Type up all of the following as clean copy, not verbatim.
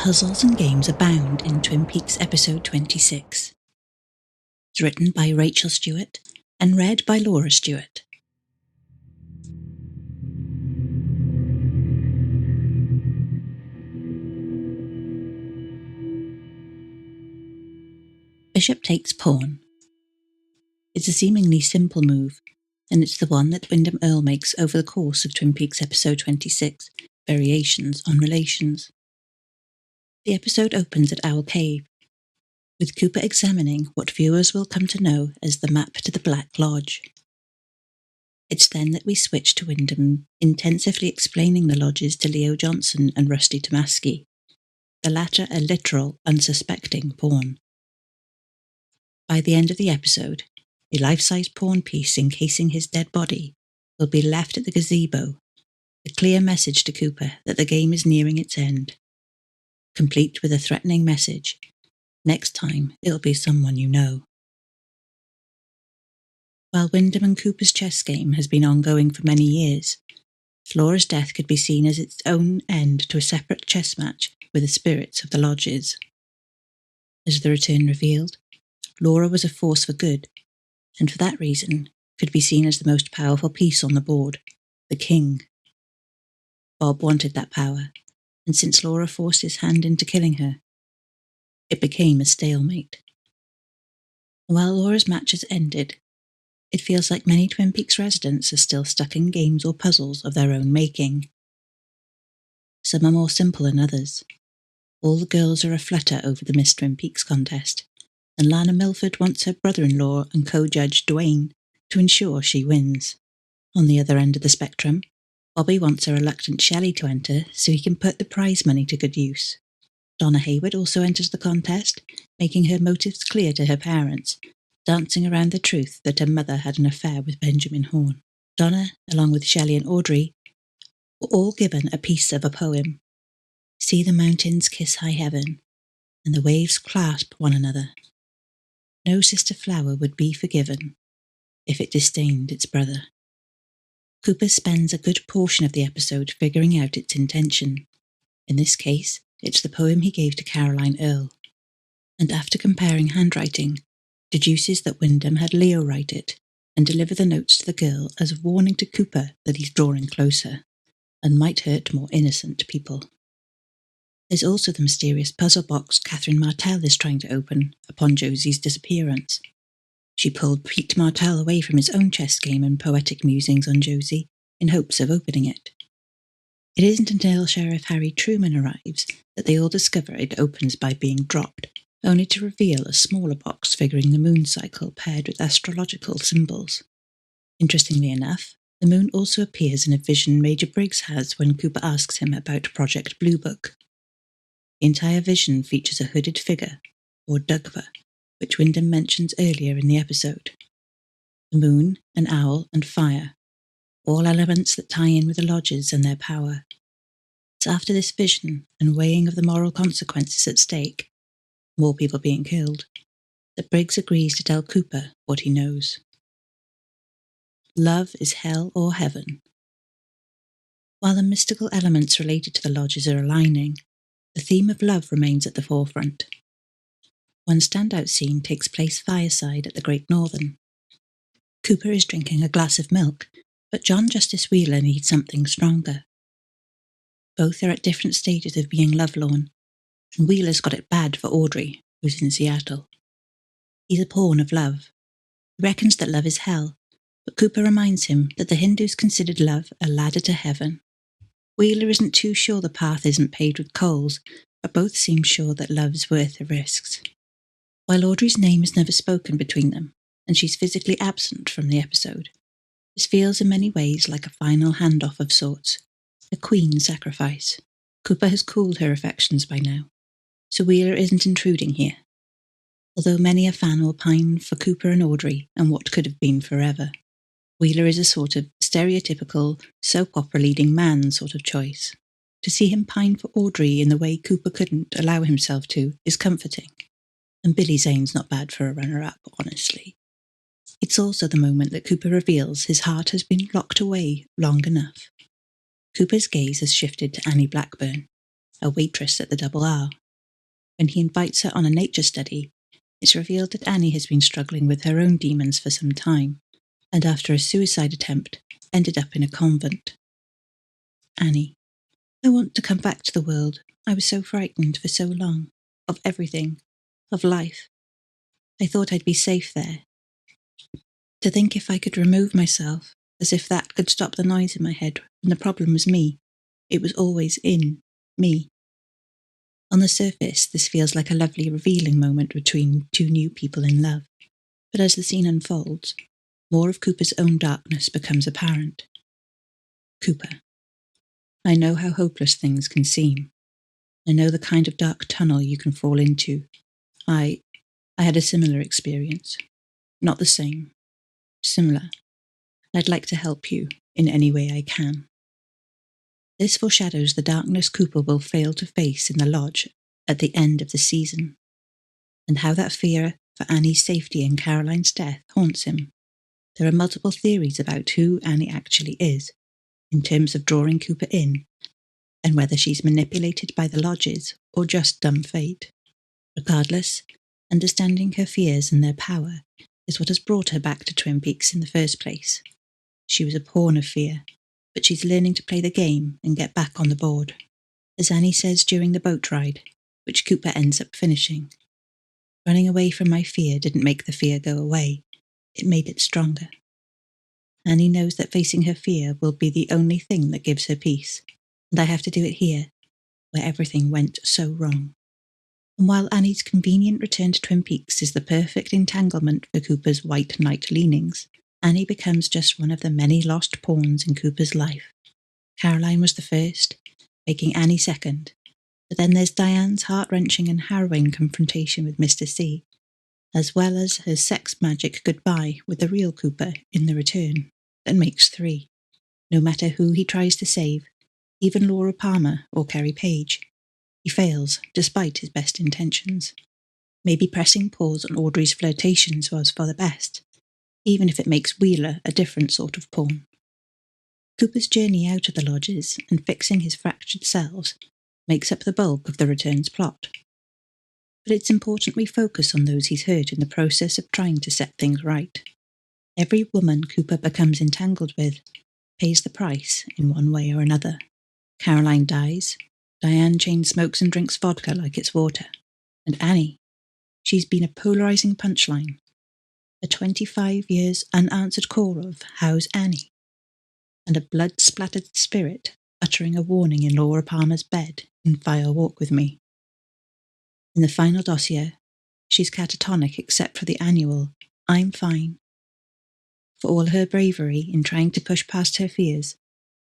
Puzzles and games abound in Twin Peaks episode 26. It's written by Rachel Stewart and read by Laura Stewart. Bishop takes pawn. It's a seemingly simple move, and it's the one that Wyndham Earle makes over the course of Twin Peaks episode 26, Variations on Relations. The episode opens at Owl Cave, with Cooper examining what viewers will come to know as the map to the Black Lodge. It's then that we switch to Wyndham intensively explaining the lodges to Leo Johnson and Rusty Tomasky, the latter a literal, unsuspecting pawn. By the end of the episode, a life-size pawn piece encasing his dead body will be left at the gazebo, a clear message to Cooper that the game is nearing its end, complete with a threatening message: next time it'll be someone you know. While Wyndham and Cooper's chess game has been ongoing for many years, Flora's death could be seen as its own end to a separate chess match with the spirits of the lodges. As the return revealed, Laura was a force for good, and for that reason could be seen as the most powerful piece on the board, the king. Bob wanted that power, and since Laura forced his hand into killing her, it became a stalemate. While Laura's match has ended, it feels like many Twin Peaks residents are still stuck in games or puzzles of their own making. Some are more simple than others. All the girls are aflutter over the Miss Twin Peaks contest, and Lana Milford wants her brother-in-law and co-judge Dwayne to ensure she wins. On the other end of the spectrum, Bobby wants a reluctant Shelley to enter so he can put the prize money to good use. Donna Hayward also enters the contest, making her motives clear to her parents, dancing around the truth that her mother had an affair with Benjamin Horne. Donna, along with Shelley and Audrey, were all given a piece of a poem. See the mountains kiss high heaven, and the waves clasp one another. No sister flower would be forgiven if it disdained its brother. Cooper spends a good portion of the episode figuring out its intention. In this case, it's the poem he gave to Caroline Earle, and after comparing handwriting, deduces that Wyndham had Leo write it and deliver the notes to the girl as a warning to Cooper that he's drawing closer and might hurt more innocent people. There's also the mysterious puzzle box Catherine Martell is trying to open upon Josie's disappearance. She pulled Pete Martell away from his own chess game and poetic musings on Josie in hopes of opening it. It isn't until Sheriff Harry Truman arrives that they all discover it opens by being dropped, only to reveal a smaller box figuring the moon cycle paired with astrological symbols. Interestingly enough, the moon also appears in a vision Major Briggs has when Cooper asks him about Project Blue Book. The entire vision features a hooded figure, or Dugva, which Wyndham mentions earlier in the episode. The moon, an owl, and fire, all elements that tie in with the lodges and their power. It's after this vision and weighing of the moral consequences at stake, more people being killed, that Briggs agrees to tell Cooper what he knows. Love is hell or heaven. While the mystical elements related to the lodges are aligning, the theme of love remains at the forefront. One standout scene takes place fireside at the Great Northern. Cooper is drinking a glass of milk, but John Justice Wheeler needs something stronger. Both are at different stages of being lovelorn, and Wheeler's got it bad for Audrey, who's in Seattle. He's a pawn of love. He reckons that love is hell, but Cooper reminds him that the Hindus considered love a ladder to heaven. Wheeler isn't too sure the path isn't paved with coals, but both seem sure that love's worth the risks. While Audrey's name is never spoken between them, and she's physically absent from the episode, this feels in many ways like a final handoff of sorts, a queen sacrifice. Cooper has cooled her affections by now, so Wheeler isn't intruding here, although many a fan will pine for Cooper and Audrey and what could have been forever. Wheeler is a sort of stereotypical soap opera leading man sort of choice. To see him pine for Audrey in the way Cooper couldn't allow himself to is comforting, and Billy Zane's not bad for a runner-up, honestly. It's also the moment that Cooper reveals his heart has been locked away long enough. Cooper's gaze has shifted to Annie Blackburn, a waitress at the Double R. When he invites her on a nature study, it's revealed that Annie has been struggling with her own demons for some time, and after a suicide attempt, ended up in a convent. Annie. I want to come back to the world. I was so frightened for so long. Of everything. Of life. I thought I'd be safe there. To think if I could remove myself, as if that could stop the noise in my head when the problem was me. It was always in me. On the surface, this feels like a lovely revealing moment between two new people in love. But as the scene unfolds, more of Cooper's own darkness becomes apparent. Cooper. I know how hopeless things can seem. I know the kind of dark tunnel you can fall into. I had a similar experience. Not the same. Similar. I'd like to help you in any way I can. This foreshadows the darkness Cooper will fail to face in the lodge at the end of the season, and how that fear for Annie's safety and Caroline's death haunts him. There are multiple theories about who Annie actually is, in terms of drawing Cooper in, and whether she's manipulated by the lodges or just dumb fate. Regardless, understanding her fears and their power is what has brought her back to Twin Peaks in the first place. She was a pawn of fear, but she's learning to play the game and get back on the board. As Annie says during the boat ride, which Cooper ends up finishing, running away from my fear didn't make the fear go away, it made it stronger. Annie knows that facing her fear will be the only thing that gives her peace, and I have to do it here, where everything went so wrong. And while Annie's convenient return to Twin Peaks is the perfect entanglement for Cooper's white knight leanings, Annie becomes just one of the many lost pawns in Cooper's life. Caroline was the first, making Annie second, but then there's Diane's heart-wrenching and harrowing confrontation with Mr. C, as well as her sex magic goodbye with the real Cooper in the return. That makes three. No matter who he tries to save, even Laura Palmer or Carrie Page, he fails despite his best intentions. Maybe pressing pause on Audrey's flirtations was for the best, even if it makes Wheeler a different sort of pawn. Cooper's journey out of the lodges and fixing his fractured selves makes up the bulk of the return's plot. But it's important we focus on those he's hurt in the process of trying to set things right. Every woman Cooper becomes entangled with pays the price in one way or another. Caroline dies, Diane chain smokes and drinks vodka like it's water, and Annie, she's been a polarising punchline. A 25 years unanswered call of "How's Annie?" and a blood-splattered spirit uttering a warning in Laura Palmer's bed in Fire Walk with Me. In the final dossier, she's catatonic except for the annual "I'm fine." For all her bravery in trying to push past her fears,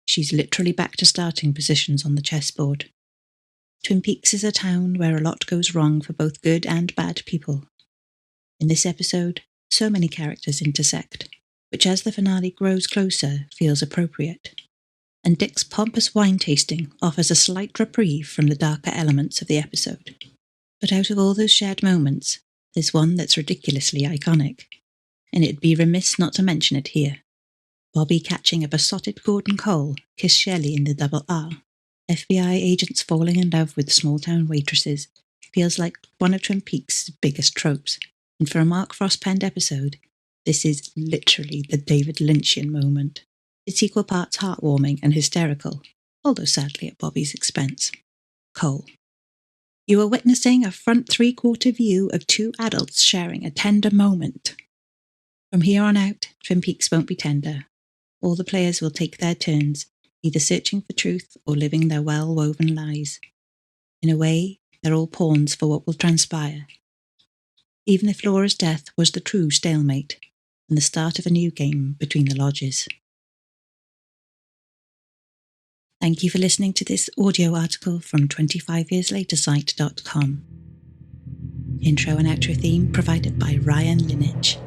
she's literally back to starting positions on the chessboard. Twin Peaks is a town where a lot goes wrong for both good and bad people. In this episode, so many characters intersect, which as the finale grows closer feels appropriate. And Dick's pompous wine tasting offers a slight reprieve from the darker elements of the episode. But out of all those shared moments, there's one that's ridiculously iconic, and it'd be remiss not to mention it here. Bobby catching a besotted Gordon Cole kiss Shelley in the Double R. FBI agents falling in love with small-town waitresses feels like one of Twin Peaks' biggest tropes, and for a Mark Frost-penned episode, this is literally the David Lynchian moment. It's equal parts heartwarming and hysterical, although sadly at Bobby's expense. Cole. You are witnessing a front three-quarter view of two adults sharing a tender moment. From here on out, Twin Peaks won't be tender. All the players will take their turns, either searching for truth or living their well-woven lies. In a way, they're all pawns for what will transpire. Even if Laura's death was the true stalemate, and the start of a new game between the lodges. Thank you for listening to this audio article from 25yearslatersite.com. Intro and outro theme provided by Ryan Lineage.